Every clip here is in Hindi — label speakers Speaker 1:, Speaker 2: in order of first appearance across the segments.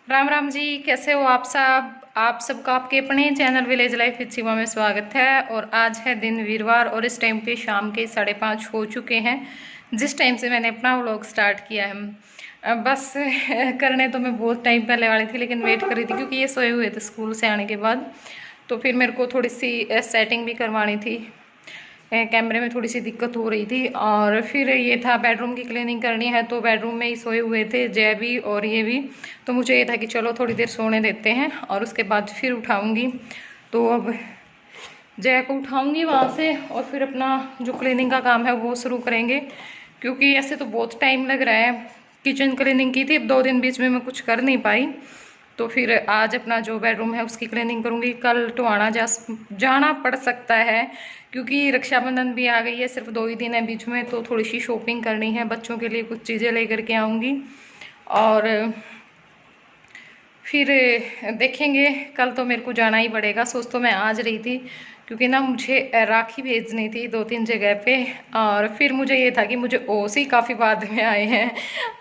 Speaker 1: राम राम जी, कैसे हो आप सब। आप सबका आपके अपने चैनल विलेज लाइफ विद सीमा में स्वागत है। और आज है दिन वीरवार और इस टाइम पे शाम के 5:30 हो चुके हैं जिस टाइम से मैंने अपना व्लॉग स्टार्ट किया है। बस करने तो मैं बहुत टाइम पहले वाली थी, लेकिन वेट कर रही थी क्योंकि ये सोए हुए थे स्कूल से आने के बाद। तो फिर मेरे को थोड़ी सी सेटिंग भी करवानी थी, कैमरे में थोड़ी सी दिक्कत हो रही थी। और फिर ये था बेडरूम की क्लीनिंग करनी है, तो बेडरूम में ही सोए हुए थे जय भी और ये भी। तो मुझे ये था कि चलो थोड़ी देर सोने देते हैं और उसके बाद फिर उठाऊंगी। तो अब जय को उठाऊंगी वहाँ से और फिर अपना जो क्लीनिंग का काम है वो शुरू करेंगे, क्योंकि ऐसे तो बहुत टाइम लग रहा है। किचन क्लीनिंग की थी, अब 2 दिन बीच में मैं कुछ कर नहीं पाई। तो फिर आज अपना जो बेडरूम है उसकी क्लीनिंग करूँगी। कल टुहाना जाना पड़ सकता है क्योंकि रक्षाबंधन भी आ गई है, सिर्फ 2 ही दिन है बीच में। तो थोड़ी सी शॉपिंग करनी है, बच्चों के लिए कुछ चीज़ें लेकर के आऊँगी और फिर देखेंगे। कल तो मेरे को जाना ही पड़ेगा। सोच तो मैं आज रही थी क्योंकि ना मुझे राखी भेजनी थी 2-3 जगह पे। और फिर मुझे ये था कि मुझे ओस ही काफ़ी बाद में आए हैं,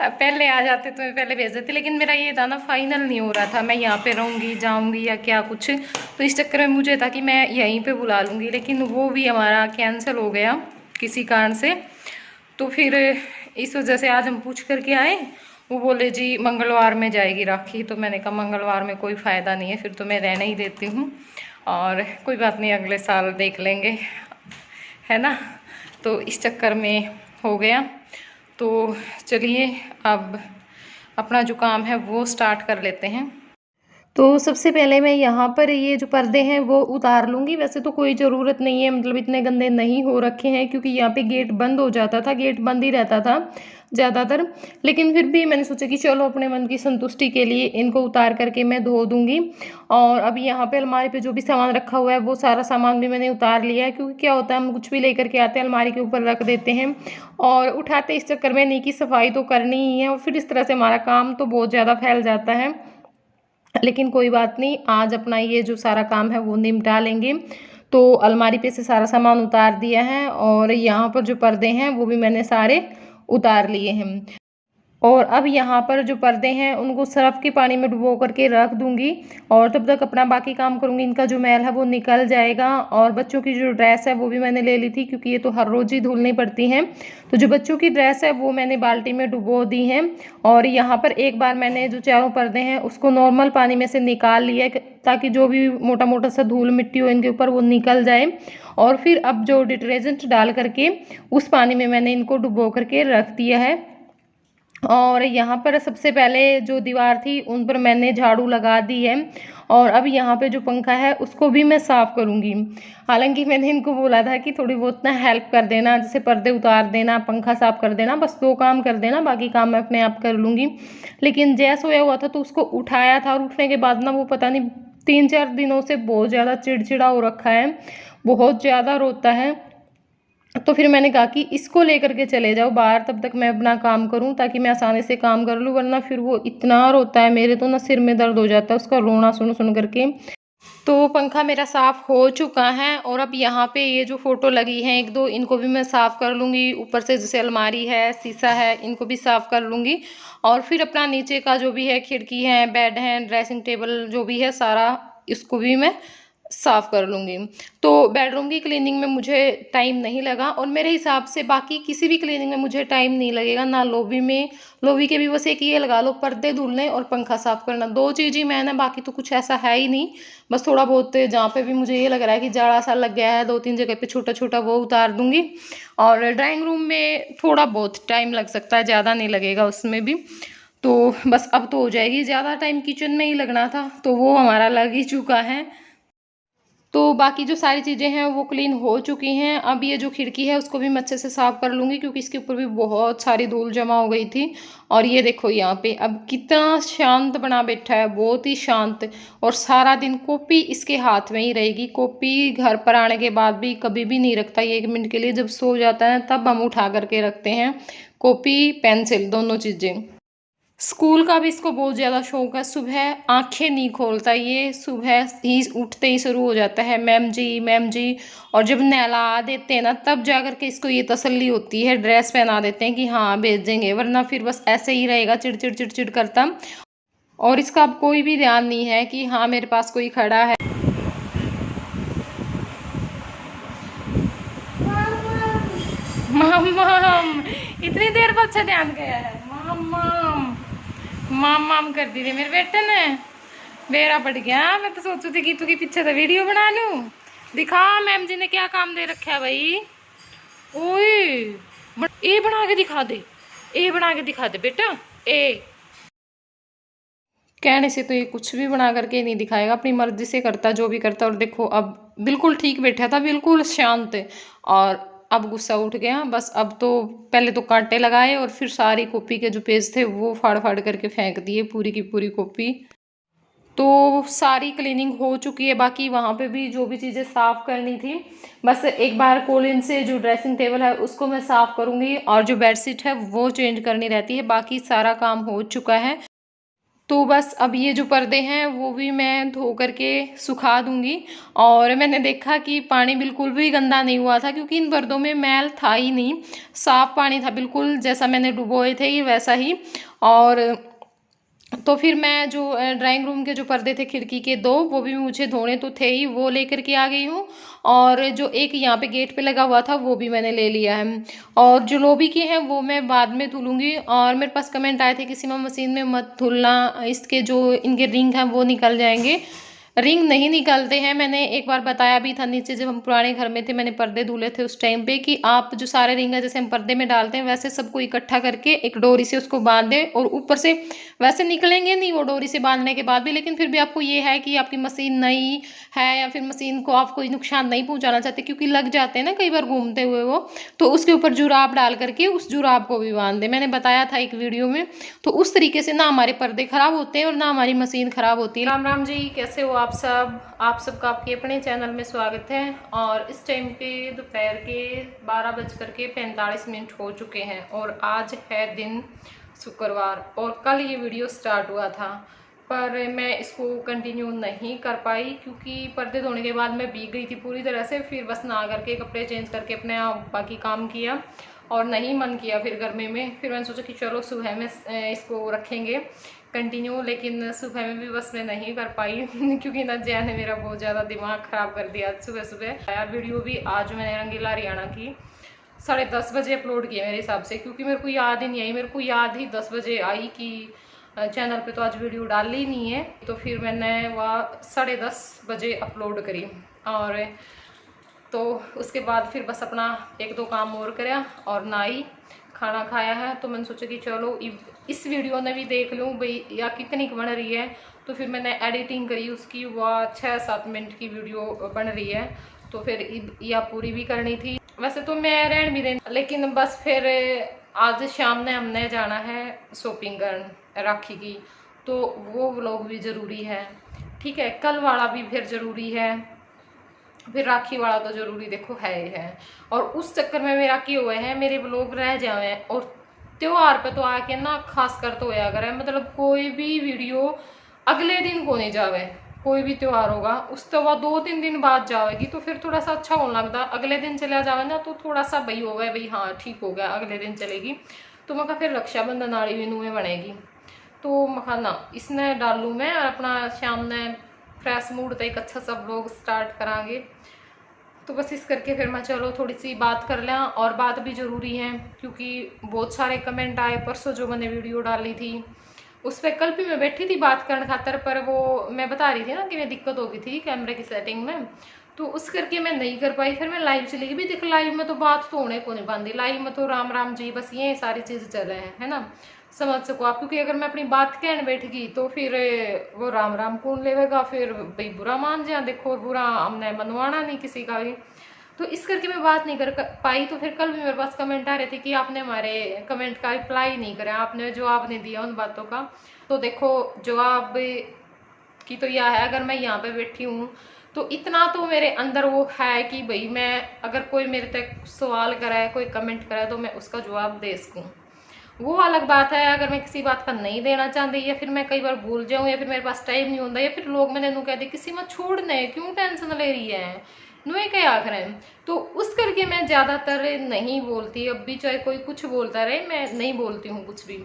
Speaker 1: पहले आ जाते तो मैं पहले भेज देती। लेकिन मेरा ये था ना, फाइनल नहीं हो रहा था मैं यहाँ पे रहूँगी जाऊँगी या क्या कुछ। तो इस चक्कर में मुझे था कि मैं यहीं पे बुला लूँगी, लेकिन वो भी हमारा कैंसिल हो गया किसी कारण से। तो फिर इस वजह से आज हम पूछ करके आए। वो बोले जी मंगलवार में जाएगी राखी। तो मैंने कहा मंगलवार में कोई फ़ायदा नहीं है, फिर तो मैं रहने ही देती हूँ। और कोई बात नहीं, अगले साल देख लेंगे, है ना। तो इस चक्कर में हो गया। तो चलिए अब अपना जो काम है वो स्टार्ट कर लेते हैं। तो सबसे पहले मैं यहाँ पर ये जो पर्दे हैं वो उतार लूँगी। वैसे तो कोई ज़रूरत नहीं है, मतलब इतने गंदे नहीं हो रखे हैं क्योंकि यहाँ पे गेट बंद हो जाता था, गेट बंद ही रहता था ज़्यादातर। लेकिन फिर भी मैंने सोचा कि चलो अपने मन की संतुष्टि के लिए इनको उतार करके मैं धो दूँगी। और अभी यहाँ पे अलमारी पे जो भी सामान रखा हुआ है वो सारा सामान भी मैंने उतार लिया है, क्योंकि क्या होता है हम कुछ भी लेकर के आते हैं अलमारी के ऊपर रख देते हैं और उठाते इस चक्कर में नहीं कि सफाई तो करनी ही है, और फिर इस तरह से हमारा काम तो बहुत ज़्यादा फैल जाता है। लेकिन कोई बात नहीं, आज अपना ये जो सारा काम है वो निपटा लेंगे। तो अलमारी पे से सारा सामान उतार दिया है और यहाँ पर जो पर्दे हैं वो भी मैंने सारे उतार लिए हैं। और अब यहाँ पर जो पर्दे हैं उनको सर्फ़ के पानी में डुबो करके रख दूँगी और तब तक अपना बाकी काम करूँगी। इनका जो मैल है वो निकल जाएगा। और बच्चों की जो ड्रेस है वो भी मैंने ले ली थी क्योंकि ये तो हर रोज़ ही धुलनी पड़ती हैं। तो जो बच्चों की ड्रेस है वो मैंने बाल्टी में डुबो दी हैं। और यहाँ पर एक बार मैंने जो चारों पर्दे हैं उसको नॉर्मल पानी में से निकाल लिया ताकि जो भी मोटा मोटा सा धूल मिट्टी हो इनके ऊपर वो निकल जाए। और फिर अब जो डिटर्जेंट डाल करके उस पानी में मैंने इनको डुबो करके रख दिया है। और यहाँ पर सबसे पहले जो दीवार थी उन पर मैंने झाड़ू लगा दी है। और अब यहाँ पे जो पंखा है उसको भी मैं साफ़ करूँगी। हालांकि मैंने इनको बोला था कि थोड़ी बहुत ना हेल्प कर देना, जैसे पर्दे उतार देना, पंखा साफ़ कर देना, बस 2 काम कर देना, बाकी काम मैं अपने आप कर लूँगी। लेकिन जय सोया हुआ था तो उसको उठाया था और उठने के बाद ना वो पता नहीं 3-4 दिनों से बहुत ज़्यादा चिड़चिड़ा हो रखा है, बहुत ज़्यादा रोता है। तो फिर मैंने कहा कि इसको लेकर के चले जाओ बाहर, तब तक मैं अपना काम करूं ताकि मैं आसानी से काम कर लूं, वरना फिर वो इतना रोता है, मेरे तो ना सिर में दर्द हो जाता है उसका रोना सुन सुन करके। तो पंखा मेरा साफ़ हो चुका है और अब यहाँ पे ये जो फ़ोटो लगी हैं 1-2 इनको भी मैं साफ़ कर लूँगी। ऊपर से जैसे अलमारी है, शीशा है, इनको भी साफ़ कर लूँगी। और फिर अपना नीचे का जो भी है, खिड़की है, बेड है, ड्रेसिंग टेबल जो भी है सारा, इसको भी मैं साफ़ कर लूँगी। तो बेडरूम की क्लीनिंग में मुझे टाइम नहीं लगा और मेरे हिसाब से बाकी किसी भी क्लीनिंग में मुझे टाइम नहीं लगेगा, ना लॉबी में। लॉबी के भी बस एक ये लगा लो, पर्दे धुलने और पंखा साफ़ करना, 2 चीज़ ही मैं ना, बाकी तो कुछ ऐसा है ही नहीं। बस थोड़ा बहुत जहाँ पे भी मुझे ये लग रहा है कि जाड़ा सा लग गया है 2-3 जगह पे छोटा छोटा, वो उतार दूँगी। और ड्राइंग रूम में थोड़ा बहुत टाइम लग सकता है, ज़्यादा नहीं लगेगा उसमें भी। तो बस अब तो हो जाएगी। ज़्यादा टाइम किचन में ही लगना था तो वो हमारा लग ही चुका है। तो बाकी जो सारी चीज़ें हैं वो क्लीन हो चुकी हैं। अब ये जो खिड़की है उसको भी मैं अच्छे से साफ़ कर लूँगी क्योंकि इसके ऊपर भी बहुत सारी धूल जमा हो गई थी। और ये देखो यहाँ पे अब कितना शांत बना बैठा है, बहुत ही शांत। और सारा दिन कॉपी इसके हाथ में ही रहेगी। कॉपी घर पर आने के बाद भी कभी भी नहीं रखता ये 1 मिनट के लिए, जब सो जाता है तब हम उठा करके रखते हैं, कॉपी पेंसिल दोनों चीज़ें। स्कूल का भी इसको बहुत ज़्यादा शौक है। सुबह आंखें नहीं खोलता ये, सुबह ही उठते ही शुरू हो जाता है मैम जी मैम जी। और जब नहला देते हैं ना तब जा कर के इसको ये तसल्ली होती है, ड्रेस पहना देते हैं कि हाँ भेजेंगे, वरना फिर बस ऐसे ही रहेगा चिड़चिड़ चिड़चिड़ करता। और इसका अब कोई भी ध्यान नहीं है कि हाँ मेरे पास कोई खड़ा है। मम्मम, इतनी देर बाद अच्छा ध्यान गया है। मम्मम मम्मम कर दी थी मेरे बेटे ने, बेड़ा पड़ गया। मैं तो सोचू थी कि तू की पीछे तो वीडियो बना लूं। दिखा मैम जी ने क्या काम दे रखा है भाई। ओए ए बना के दिखा दे, ए बना के दिखा दे बेटा। ए कहने से तो ये कुछ भी बना करके नहीं दिखाएगा, अपनी मर्जी से करता जो भी करता। और देखो अब बिल्कुल ठीक बैठा था, बिल्कुल शांत, और अब गुस्सा उठ गया बस। अब तो पहले तो कांटे लगाए और फिर सारी कॉपी के जो पेज थे वो फाड़ फाड़ करके फेंक दिए, पूरी की पूरी कॉपी। तो सारी क्लीनिंग हो चुकी है, बाकी वहाँ पे भी जो भी चीज़ें साफ़ करनी थी, बस एक बार कॉलिन से जो ड्रेसिंग टेबल है उसको मैं साफ़ करूँगी, और जो बेडशीट है वो चेंज करनी रहती है। बाकी सारा काम हो चुका है। तो बस अब ये जो पर्दे हैं वो भी मैं धो करके सुखा दूंगी। और मैंने देखा कि पानी बिल्कुल भी गंदा नहीं हुआ था, क्योंकि इन पर्दों में मैल था ही नहीं, साफ पानी था बिल्कुल, जैसा मैंने डुबोए थे ये वैसा ही। और तो फिर मैं जो ड्राइंग रूम के जो पर्दे थे खिड़की के दो, वो भी मुझे धोने तो थे ही, वो लेकर के आ गई हूँ। और जो एक यहाँ पे गेट पे लगा हुआ था वो भी मैंने ले लिया है। और जो लॉबी के हैं वो मैं बाद में धुलूंगी। और मेरे पास कमेंट आए थे कि सीमा मशीन में मत धुलना, इसके जो इनके रिंग हैं वो निकल जाएंगे। रिंग नहीं निकलते हैं, मैंने एक बार बताया भी था नीचे जब हम पुराने घर में थे, मैंने पर्दे धुले थे उस टाइम पे, कि आप जो सारे रिंग है जैसे हम पर्दे में डालते हैं वैसे सबको इकट्ठा करके एक डोरी से उसको बांध दें। और ऊपर से वैसे निकलेंगे नहीं वो डोरी से बांधने के बाद भी, लेकिन फिर भी आपको ये है कि आपकी मशीन नई है या फिर मशीन को आप कोई नुकसान नहीं पहुंचाना चाहते, क्योंकि लग जाते हैं ना कई बार घूमते हुए वो, तो उसके ऊपर जुराब डाल करके उस जुराब को भी बांध दें। मैंने बताया था एक वीडियो में। तो उस तरीके से ना हमारे पर्दे खराब होते हैं और ना हमारी मशीन खराब होती है। राम राम जी, कैसे हो आप सब? आप सबका आपके अपने चैनल में स्वागत है। और इस टाइम पे दोपहर के 12:45 हो चुके हैं, और आज है दिन शुक्रवार, और कल ये वीडियो स्टार्ट हुआ था, पर मैं इसको कंटिन्यू नहीं कर पाई क्योंकि पर्दे धोने के बाद मैं भीग गई थी पूरी तरह से। फिर बस नहा करके कपड़े चेंज करके अपने बाकी काम किया, और नहीं मन किया फिर गर्मी में। फिर मैंने सोचा कि चलो सुबह में इसको रखेंगे कंटिन्यू, लेकिन सुबह में भी बस मैं नहीं कर पाई क्योंकि ना जया ने मेरा बहुत ज़्यादा दिमाग ख़राब कर दिया सुबह सुबह। आया वीडियो भी आज मैंने रंगीला हरियाणा की 10:30 बजे अपलोड किया मेरे हिसाब से, क्योंकि मेरे को याद ही नहीं आई। मेरे को याद ही 10 बजे आई कि चैनल पे तो आज वीडियो डाल ही नहीं है, तो फिर मैंने वह 10:30 बजे अपलोड करी। और तो उसके बाद फिर बस अपना एक दो काम और कराया और नहाई, खाना खाया है। तो मैंने सोचा कि चलो इस वीडियो ने भी देख लूँ भाई या कितनी बन रही है। तो फिर मैंने एडिटिंग करी उसकी, वह 6-7 मिनट की वीडियो बन रही है, तो फिर यह पूरी भी करनी थी। वैसे तो मैं रहन भी दें, लेकिन बस फिर आज शाम ने हमने जाना है शॉपिंग करने राखी की, तो वो व्लॉग भी ज़रूरी है। ठीक है, कल वाला भी फिर ज़रूरी है, फिर राखी वाला तो जरूरी देखो है ही है। और उस चक्कर में मेरा क्या हुआ है, मेरे ब्लॉग रह जाए। और त्योहार पे तो आके ना खास कर तो होया करे, मतलब कोई भी वीडियो अगले दिन को नहीं जावे। कोई भी त्योहार होगा उस तो वह 2-3 दिन बाद जाएगी, तो फिर थोड़ा सा अच्छा होने लगता। अगले दिन चला जावे ना तो थोड़ा सा भाई हो गया भाई, हाँ ठीक हो गया अगले दिन चलेगी। तो मैं फिर रक्षाबंधन आड़ी भी नुए बनेगी, तो मैं ना इसने डालूँ मैं, और अपना शाम ने फ्रेश मूड तो एक अच्छा सा ब्लॉग स्टार्ट करांगे। तो बस इस करके फिर मैं चलो थोड़ी सी बात कर लें, और बात भी ज़रूरी है क्योंकि बहुत सारे कमेंट आए परसों जो मैंने वीडियो डाली थी उस पर। कल भी मैं बैठी थी बात करने खातर, पर वो मैं बता रही थी ना कि मैं दिक्कत हो गई थी कैमरे की सेटिंग में, तो उस करके मैं नहीं कर पाई। फिर मैं लाइव चली गई भी, देख लाइव में तो बात तो होने को नहीं पाती, लाइव में तो राम राम जी बस ये सारी चीज़ चल रहे हैं, है ना, समझ सको आप। क्योंकि अगर मैं अपनी बात कहने बैठ गई तो फिर वो राम राम कौन लेवेगा, फिर भाई बुरा मान जाए। देखो बुरा हमने मनवाना नहीं किसी का भी, तो इस करके मैं बात नहीं कर पाई। तो फिर कल भी मेरे पास कमेंट आ रहे थे कि आपने हमारे कमेंट का रिप्लाई नहीं करा, आपने जवाब नहीं दिया उन बातों का। तो देखो जवाब की तो यह है, अगर मैं यहाँ पे बैठी हूँ तो इतना तो मेरे अंदर वो है कि भाई मैं अगर कोई मेरे तक सवाल कराए, कोई कमेंट कराए, तो मैं उसका जवाब दे सकूँ। वो अलग बात है अगर मैं किसी बात का नहीं देना चाहती, या फिर मैं कई बार भूल जाऊँ, या फिर मेरे पास टाइम नहीं होता, या फिर लोग मैंने नू कहते किसी में छोड़ने क्यों टेंशन ले रही है, नुए क्या आखिर है। तो उस करके मैं ज़्यादातर नहीं बोलती, अब भी चाहे कोई कुछ बोलता रहे मैं नहीं बोलती हूँ कुछ भी।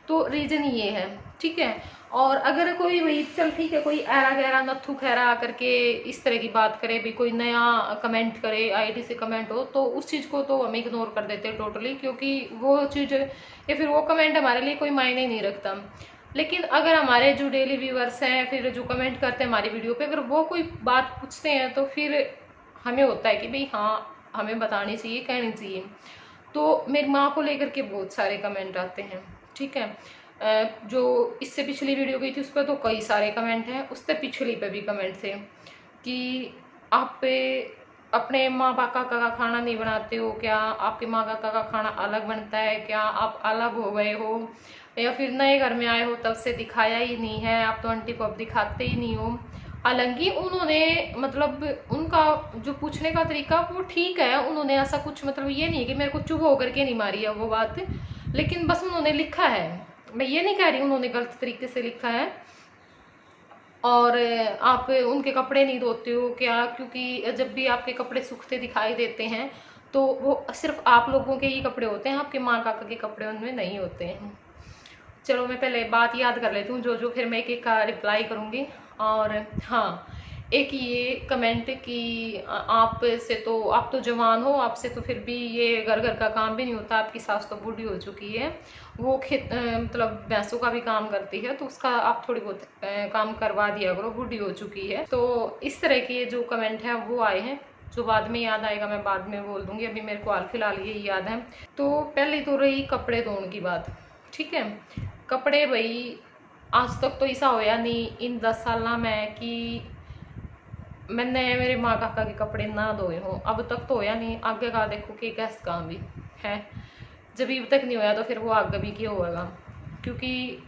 Speaker 1: तो रीज़न ये है, ठीक है। और अगर कोई भाई चल ठीक है, कोई ऐरा गहरा नत्थु खैरा आकर के इस तरह की बात करे भी, कोई नया कमेंट करे आईडी से कमेंट हो, तो उस चीज़ को तो हम इग्नोर कर देते हैं टोटली, क्योंकि वो चीज़ या फिर वो कमेंट हमारे लिए कोई मायने नहीं रखता। लेकिन अगर हमारे जो डेली व्यूअर्स हैं, फिर जो कमेंट करते हैं हमारी वीडियो पे, अगर वो कोई बात पूछते हैं तो फिर हमें होता है कि भाई हाँ, हमें बतानी चाहिए, कहनी चाहिए। तो मेरी माँ को लेकर के बहुत सारे कमेंट आते हैं, ठीक है। जो इससे पिछली वीडियो गई थी उस पर तो कई सारे कमेंट हैं, उससे पिछली पे भी कमेंट थे कि आप पे अपने माँ पापा का खाना नहीं बनाते हो क्या, आपके माँ पापा का खाना अलग बनता है क्या, आप अलग हो गए हो, या फिर नए घर में आए हो तब से दिखाया ही नहीं है, आप तो आंटी को अब दिखाते ही नहीं हो। हालांकि उन्होंने मतलब उनका जो पूछने का तरीका वो ठीक है, उन्होंने ऐसा कुछ मतलब ये नहीं है कि मेरे को चुप होकर के नहीं मारी है वो बात, लेकिन बस उन्होंने लिखा है, मैं ये नहीं कह रही उन्होंने गलत तरीके से लिखा है। और आप उनके कपड़े नहीं धोते हो क्या, क्योंकि जब भी आपके कपड़े सूखते दिखाई देते हैं तो वो सिर्फ आप लोगों के ही कपड़े होते हैं, आपके माँ काका के कपड़े उनमें नहीं होते हैं। चलो मैं पहले बात याद कर लेती हूँ, जो फिर मैं एक एक का रिप्लाई करूँगी। और हाँ, एक ये कमेंट कि आप से तो आप तो जवान हो, आपसे तो फिर भी ये घर घर का काम भी नहीं होता, आपकी सास तो बूढ़ी हो चुकी है, वो खेत मतलब भैंसों का भी काम करती है, तो उसका आप थोड़ी बहुत काम करवा दिया करो, बूढ़ी हो चुकी है। तो इस तरह के जो कमेंट है वो आए हैं, जो बाद में याद आएगा मैं बाद में बोल दूंगी, अभी मेरे को हाल फिलहाल ये याद है। तो पहले तो रही कपड़े धोने की बात, ठीक है। कपड़े भाई आज तक तो ऐसा होया नहीं इन 10 साल में कि मैंने मेरे माँ काका के कपड़े ना धोए हों, अब तक तो होया नहीं, आगे का देखो कि कैस काम भी है। जब अब तक नहीं होया तो फिर वो आगे भी क्यों होगा, क्योंकि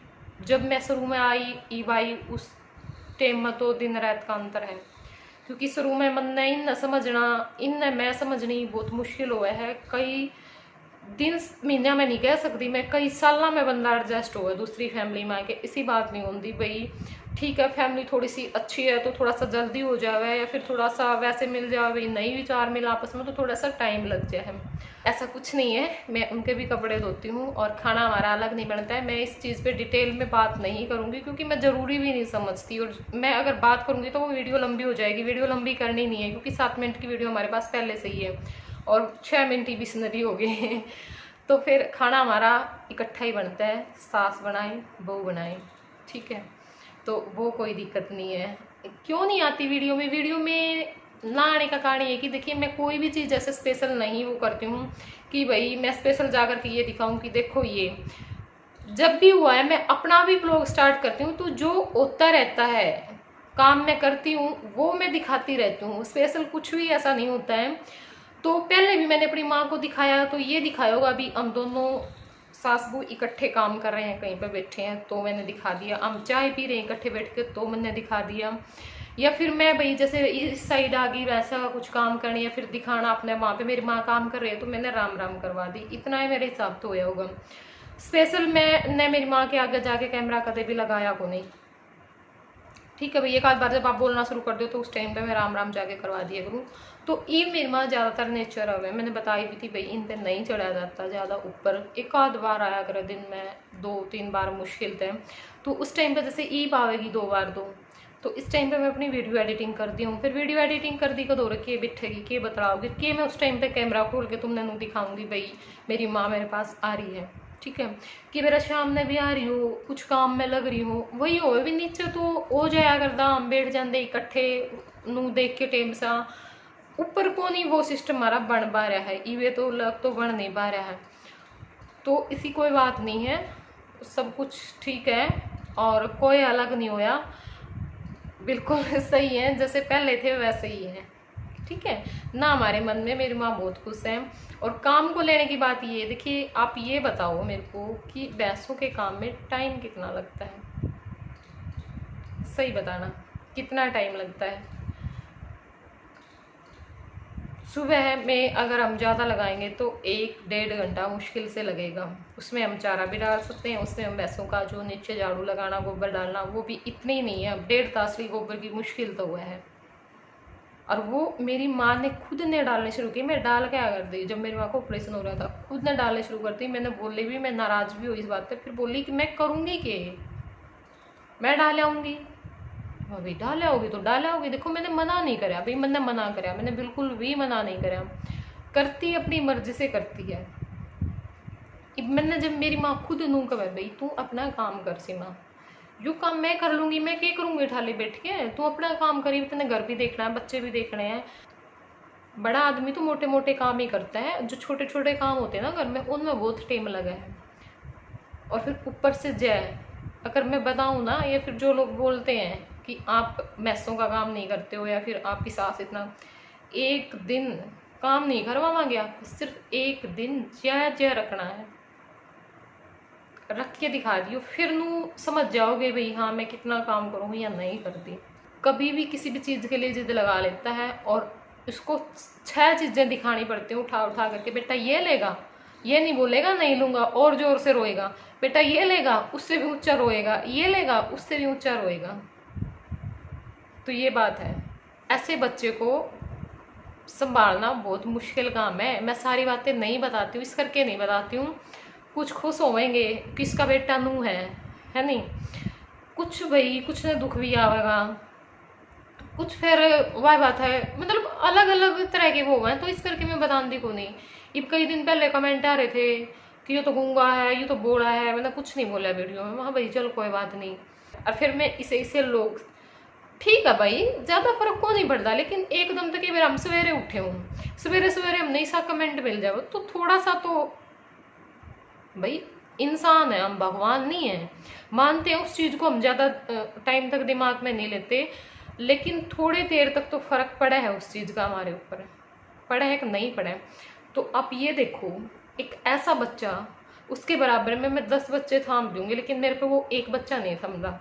Speaker 1: जब मैं शुरू में आई ई भाई उस टाइम में तो दिन रात का अंतर है, क्योंकि शुरू में मन ने इन समझना इन मैं समझनी बहुत मुश्किल हुआ है, कई दिन महीना में नहीं कह सकती मैं, कई साल में बंदा एडजस्ट हुआ दूसरी फैमिली में आके। इसी बात नहीं होती भाई ठीक है फैमिली थोड़ी सी अच्छी है तो थोड़ा सा जल्दी हो जाए, या फिर थोड़ा सा वैसे मिल जाए भाई, नई विचार मिला आपस में तो थोड़ा सा टाइम लग जाए, ऐसा कुछ नहीं है। मैं उनके भी कपड़े धोती हूँ और खाना हमारा अलग नहीं बनता है। मैं इस चीज़ पे डिटेल में बात नहीं करूँगी क्योंकि मैं ज़रूरी भी नहीं समझती, और मैं अगर बात करूँगी तो वो वीडियो लंबी हो जाएगी, वीडियो लंबी करनी नहीं है क्योंकि 7 मिनट की वीडियो हमारे पास पहले से ही है और 6 मिनट ही बिस्नरी हो गए हैं। तो फिर खाना हमारा इकट्ठा ही बनता है, सास बनाए बहू बनाए, ठीक है, तो वो कोई दिक्कत नहीं है। क्यों नहीं आती वीडियो में, वीडियो में ना आने का कारण ये कि देखिए मैं कोई भी चीज़ जैसे स्पेशल नहीं वो करती हूँ कि भाई मैं स्पेशल जाकर के ये दिखाऊं कि देखो ये, जब भी हुआ है मैं अपना भी ब्लॉग स्टार्ट करती हूँ तो जो होता रहता है काम मैं करती हूँ वो मैं दिखाती रहती हूँ, स्पेशल कुछ भी ऐसा नहीं होता है। तो पहले भी मैंने अपनी माँ को दिखाया तो ये दिखाया होगा, अभी हम दोनों सास बहू इकट्ठे काम कर रहे हैं कहीं पर बैठे हैं तो मैंने दिखा दिया, हम चाय पी रहे हैं इकट्ठे बैठ के तो मैंने दिखा दिया, या फिर मैं भाई जैसे इस साइड आ गई वैसा कुछ काम करना या फिर दिखाना अपने माँ पे, मेरी माँ काम कर रही है तो मैंने राम राम करवा दी, इतना है मेरे हिसाब तो होया होगा। स्पेशल मैंने मेरी माँ के आगे जाके कैमरा कदे भी लगाया को नहीं, ठीक है भाई। एक आध बार जब आप बोलना शुरू कर दो तो उस टाइम पे मैं राम राम जाके करवा दिया करूँ। तो ये मेरी माँ ज़्यादातर नेचर है, मैंने बताई भी थी भाई इन पे नहीं चढ़ाया जाता ज़्यादा ऊपर, एक आध बार आया करे दिन में 2-3 बार मुश्किल थे, तो उस टाइम पे जैसे ईब आवेगी 2 बार तो इस टाइम पे मैं अपनी वीडियो एडिटिंग करती हूँ, फिर वीडियो एडिटिंग कर दी कदोर के बिठेगी के बताओगे कि मैं उस टाइम पे कैमरा खोल के तुमने नू दिखाऊंगी भाई मेरी माँ मेरे पास आ रही है, ठीक है, कि मेरा शाम ने भी आ रही हो कुछ काम में लग रही हो, वही हो भी नीचे तो हो जाया करदा हम बैठ जाते इकट्ठे नू देख के टाइम सा, ऊपर को नहीं वो सिस्टम हमारा बन पा रहा है, इवे तो लग तो बन नहीं पा रहा है, तो इसी कोई बात नहीं है, सब कुछ ठीक है और कोई अलग नहीं होया, बिल्कुल सही है जैसे पहले थे वैसे ही है, ठीक है ना। हमारे मन में मेरी माँ बहुत खुश है। और काम को लेने की बात ये देखिए, आप ये बताओ मेरे को कि भैंसों के काम में टाइम कितना लगता है, सही बताना कितना टाइम लगता है। सुबह में अगर हम ज़्यादा लगाएंगे तो 1-1.5 घंटा मुश्किल से लगेगा, उसमें हम चारा भी डाल सकते हैं, उसमें हम भैंसों का जो नीचे झाड़ू लगाना गोबर डालना वो भी इतनी नहीं है, 1.5 तासली गोबर की मुश्किल तो हुआ है। और वो मेरी माँ ने खुद ने डालने शुरू की, मैं डाल क्या कर दी, जब मेरी माँ को ऑपरेशन हो रहा था खुद ने डालने शुरू कर दी, मैंने बोली भी, मैं नाराज़ भी हुई इस बात पे, फिर बोली कि मैं करूँगी कि मैं डाल आऊँगी। भाई डाल आओगी तो डाल आओगी, देखो मैंने मना नहीं करा भाई, मैंने मना करा, मैंने बिल्कुल भी मना नहीं करा। करती अपनी मर्जी से करती है। मैंने जब मेरी माँ खुद नू कहे भाई तू अपना काम कर सीमा, यू काम मैं कर लूंगी, मैं क्या करूंगी ठाली बैठ के, तू अपना काम करी, तेने घर भी देखना है, बच्चे भी देखने हैं। बड़ा आदमी तो मोटे मोटे काम ही करता है, जो छोटे छोटे काम होते हैं ना घर में, उनमें बहुत टाइम लगा है। और फिर ऊपर से जय, अगर मैं बताऊँ ना, या फिर जो लोग बोलते हैं कि आप मैसों का काम नहीं करते हो, या फिर आपकी सास इतना, एक दिन काम नहीं करवावांगे आप, सिर्फ एक दिन जय जय रखना है, रख के दिखा दियो, फिर नू समझ जाओगे भाई हाँ मैं कितना काम करूँ या नहीं करती। कभी भी किसी भी चीज़ के लिए जिद लगा लेता है और उसको 6 चीज़ें दिखानी पड़ती हैं उठा उठा करके, बेटा ये लेगा, ये नहीं बोलेगा नहीं लूँगा, और ज़ोर से रोएगा, बेटा ये लेगा, उससे भी ऊंचा रोएगा, ये लेगा, उससे भी ऊंचा रोएगा। तो ये बात है, ऐसे बच्चे को संभालना बहुत मुश्किल काम है। मैं सारी बातें नहीं बताती हूँ, इस करके नहीं बताती हूँ, कुछ खुश होवेंगे किसका बेटा नू है नहीं, कुछ भाई कुछ ने दुख भी आवेगा, कुछ फिर वह बात है, मतलब अलग अलग तरह के वो हैं, तो इस करके मैं बताती को नहीं। ये कई दिन पहले कमेंट आ रहे थे कि ये तो गूंगा है, ये तो बोला है, मैंने कुछ नहीं बोला वीडियो में, हाँ भाई चल कोई बात नहीं। और फिर मैं इसे इसे लोग, ठीक है भाई ज़्यादा फर्क को नहीं पड़ता, लेकिन एकदम तक बार हम सवेरे उठे हूँ, सवेरे सवेरे हम नहीं सा कमेंट मिल जाए तो थोड़ा सा तो भाई, इंसान है हम, भगवान नहीं है, मानते हैं उस चीज़ को, हम ज़्यादा टाइम तक दिमाग में नहीं लेते, लेकिन थोड़ी देर तक तो फर्क पड़ा है उस चीज़ का हमारे ऊपर, पड़ा है कि नहीं पड़ा है। तो आप ये देखो, एक ऐसा बच्चा, उसके बराबर में मैं 10 बच्चे थाम दूंगी, लेकिन मेरे पे वो एक बच्चा नहीं समझा,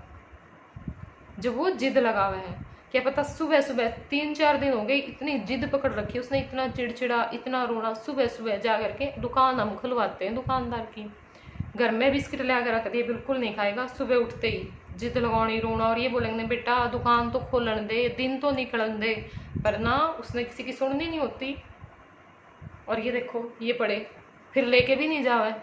Speaker 1: जब वो जिद लगा हुआ है। क्या पता सुबह सुबह 3-4 दिन हो गए, इतनी जिद पकड़ रखी उसने, इतना चिड़चिड़ा, इतना रोना, सुबह सुबह जा करके दुकान हम खुलवाते हैं दुकानदार की, घर में बिस्किट ला कर रख दिए, बिल्कुल नहीं खाएगा, सुबह उठते ही जिद लगानी, रोना, और ये बोलेंगे बेटा दुकान तो खोलन दे, दिन तो निकलन दे, पर ना उसने किसी की सुननी नहीं होती। और ये देखो ये पड़े, फिर लेके भी नहीं जावा,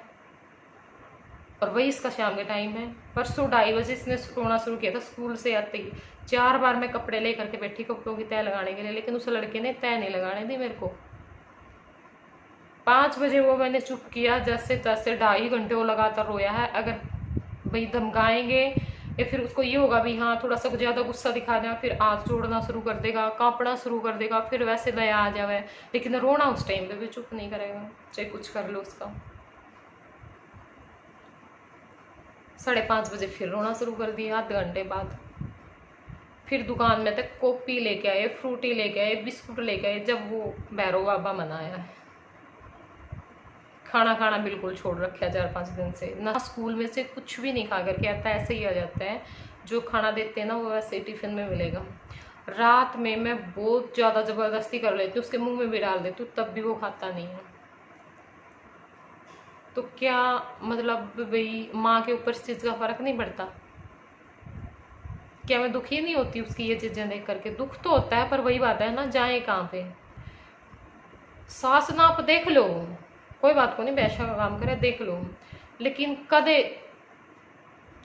Speaker 1: और वही इसका शाम के टाइम है। परसों 2:30 बजे इसने रोना शुरू किया था स्कूल से आते ही, 4 बार मैं कपड़े ले करके बैठी कपड़ों की तय लगाने के लिए, लेकिन उस लड़के ने तय नहीं लगाने दी मेरे को। 5 बजे वो मैंने चुप किया, जैसे तैसे 2.5 घंटे वो लगातार रोया है। अगर भाई धमकाएंगे या फिर उसको ये होगा भी हाँ थोड़ा सा ज़्यादा गुस्सा दिखा दें, फिर आँख जोड़ना शुरू कर देगा, कांपना शुरू कर देगा, फिर वैसे दया आ जावे, लेकिन रोना उस टाइम पे भी चुप नहीं करेगा, चाहे कुछ कर लो उसका। 5:30 बजे फिर रोना शुरू कर दिया, आधे घंटे बाद फिर दुकान में तक कॉपी लेके आए, फ्रूटी लेके आए, बिस्कुट लेके आए, जब वो भैरव बाबा मनाया है। खाना खाना बिल्कुल छोड़ रखा है 4-5 दिन से, ना स्कूल में से कुछ भी नहीं खा करके आता है, ऐसे ही आ जाता है, जो खाना देते हैं ना वो वैसे ही टिफिन में मिलेगा। रात में मैं बहुत ज़्यादा ज़बरदस्ती कर लेती हूँ, उसके मुंह में भी डाल देती हूँ, तब भी वो खाता नहीं है। तो क्या मतलब भाई माँ के ऊपर इस चीज़ का फर्क नहीं पड़ता? क्या मैं दुखी नहीं होती उसकी ये चीज़ें देख करके? दुख तो होता है, पर वही बात है ना, जाए कहाँ पे। सास नाप देख लो, कोई बात को नहीं, बैशा का काम करे देख लो, लेकिन कदे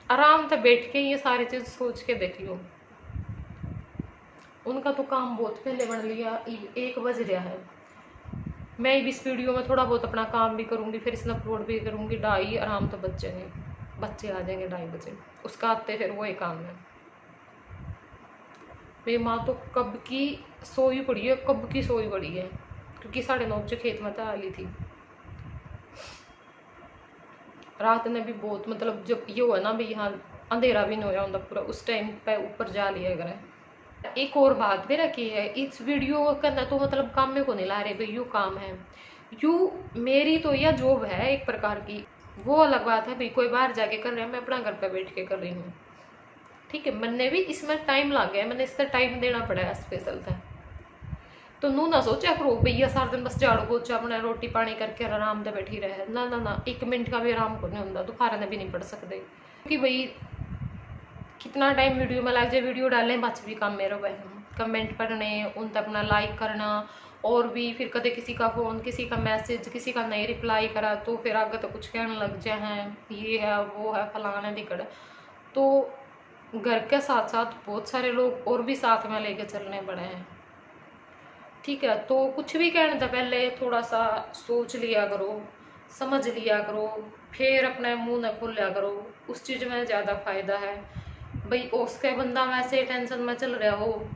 Speaker 1: आराम से बैठ के ये सारी चीज़ सोच के देख लो। उनका तो काम बहुत पहले बन लिया, 1 बज रहा है, मैं इस वीडियो में थोड़ा बहुत अपना काम भी करूँगी, फिर इसमें अपलोड भी करूँगी, 2:30 आराम से बच जाएंगे, बच्चे आ जाएंगे 2:30 बजे, उसका आते फिर वही काम है। मेरी माँ तो कब की सोई पड़ी है, कब की सोई पड़ी है, क्योंकि 9:30 बजे खेत में तो आली थी। रात ने भी बहुत, मतलब जब ये हुआ ना भी यहाँ अंधेरा भी नहीं होया होता पूरा, उस टाइम पे ऊपर जा लिया करें। एक और बात भी रखी है, इस वीडियो करना तो मतलब काम में को नहीं ला रहे भाई, यू काम है, यू मेरी तो यह जॉब है एक प्रकार की, वो अलग बात है भाई, कोई बाहर जाके कर रहे हैं, मैं अपना घर पे बैठ के कर रही हूँ, ठीक है। मैंने भी इसमें टाइम लग गया, मैंने इससे टाइम देना पड़ा है स्पेशल था, तो नू ना सोचा करो भैया सारा दिन बस झाड़ू पोछा अपना रोटी पानी करके आराम से बैठी रहे, ना ना ना, 1 मिनट का भी आराम को नहीं होता, दोपहर ने भी नहीं पढ़ सकते, क्योंकि भाई कितना टाइम वीडियो में लग जाए, वीडियो डालने बच भी काम मेरे भाई, कमेंट पढ़ने, उन तक अपना लाइक करना, और भी फिर कदे किसी का फ़ोन, किसी का मैसेज, किसी का नहीं रिप्लाई करा तो फिर आगे तो कुछ कहने लग जाए हैं, ये है वो है फलाना दिकड़, तो घर के साथ साथ बहुत सारे लोग और भी साथ में लेके चलने पड़े हैं। ठीक है, तो कुछ भी कहने से पहले थोड़ा सा सोच लिया करो, समझ लिया करो, फिर अपने मुंह न खोलिया करो। उस चीज़ में ज़्यादा फायदा है। भाई उसके बंदा वैसे टेंशन में चल रहा हो,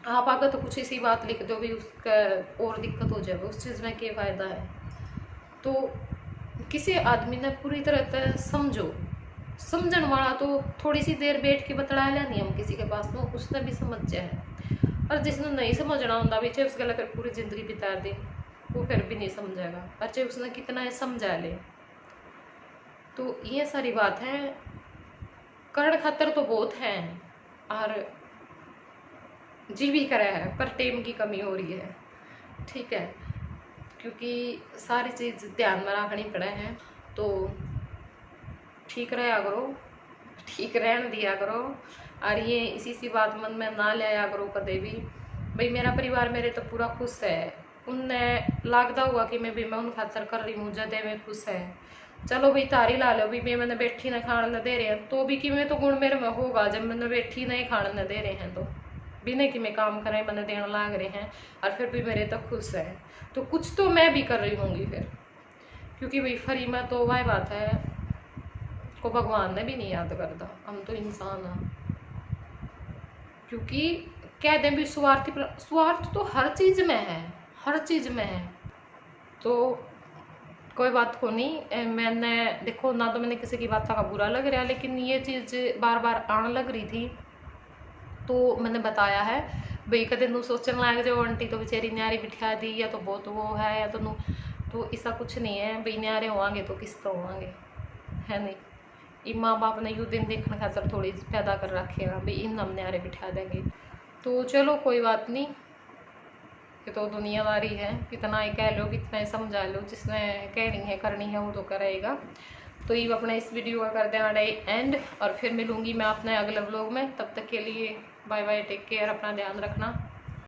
Speaker 1: आप आगे तो कुछ इसी बात लिख दो भी उसका और दिक्कत हो जाए, उस चीज़ में क्या फ़ायदा है। तो किसी आदमी ने पूरी तरह से समझो, समझण वाला तो थोड़ी सी देर बैठ के बतला लेनी हम किसी के पास में, उसने भी समझ जाए। और जिसने नहीं समझना होता भी चाहे उसके लिए पूरी जिंदगी बिता दे, वो फिर भी नहीं समझेगा, और चाहे उसने कितना समझा ले। तो ये सारी बात है। करण खातर तो बहुत है और जी भी करे है, पर टेम की कमी हो रही है। ठीक है, क्योंकि सारी चीज़ ध्यान में रखनी पड़े हैं। तो ठीक रहा करो, ठीक रहने दिया करो, और ये इसी सी बात मन में ना ले आया करो कदे भी। भाई मेरा परिवार मेरे तो पूरा खुश है, उनने लागदा हुआ कि मैं उन खातर कर रही हूँ, जदे में खुश है। चलो भाई तारी ला लो भी मैं मैंने बैठी न खाने न दे रहे हैं, तो भी कि मैं तो गुण मेरे में होगा जब मैंने बैठी नहीं खाने न दे रहे हैं, तो भी नहीं कि मैं काम करें मैंने देने लाग रहे हैं और फिर भी मेरे तो खुश है। तो कुछ तो मैं भी कर रही होंगी फिर, क्योंकि भाई फ्री में तो वह बात है को भगवान ने भी नहीं याद करता, हम तो इंसान हैं। क्योंकि कह दें भी स्वार्थ तो हर चीज में है, हर चीज में है। तो कोई बात को नहीं, मैंने देखो ना तो मैंने किसी की बात का बुरा लग रहा, लेकिन ये चीज़ बार बार आने लग रही थी तो मैंने बताया है। भाई कदे नू सोचने लग जाओ आंटी तो बेचारी न्यारी बिठा दी, या तो बहुत वो है, या तो नू तो ऐसा कुछ नहीं है। भाई न्यारे होंगे तो किस तो होंगे, है नहीं। ये माँ बाप ने यू दिन देखने खातर थोड़ी पैदा कर रखेगा भाई इन हम न्यारे बिठा देंगे। तो चलो कोई बात नहीं, ये तो दुनियादारी है, कितना ही कह लो कितना ही समझा लो, जिसने कहनी है करनी है वो तो करेगा। तो ये अपने इस वीडियो का कर देना एंड, और फिर मिलूंगी मैं अपने अगले व्लॉग में। तब तक के लिए बाय बाय, टेक केयर, अपना ध्यान रखना।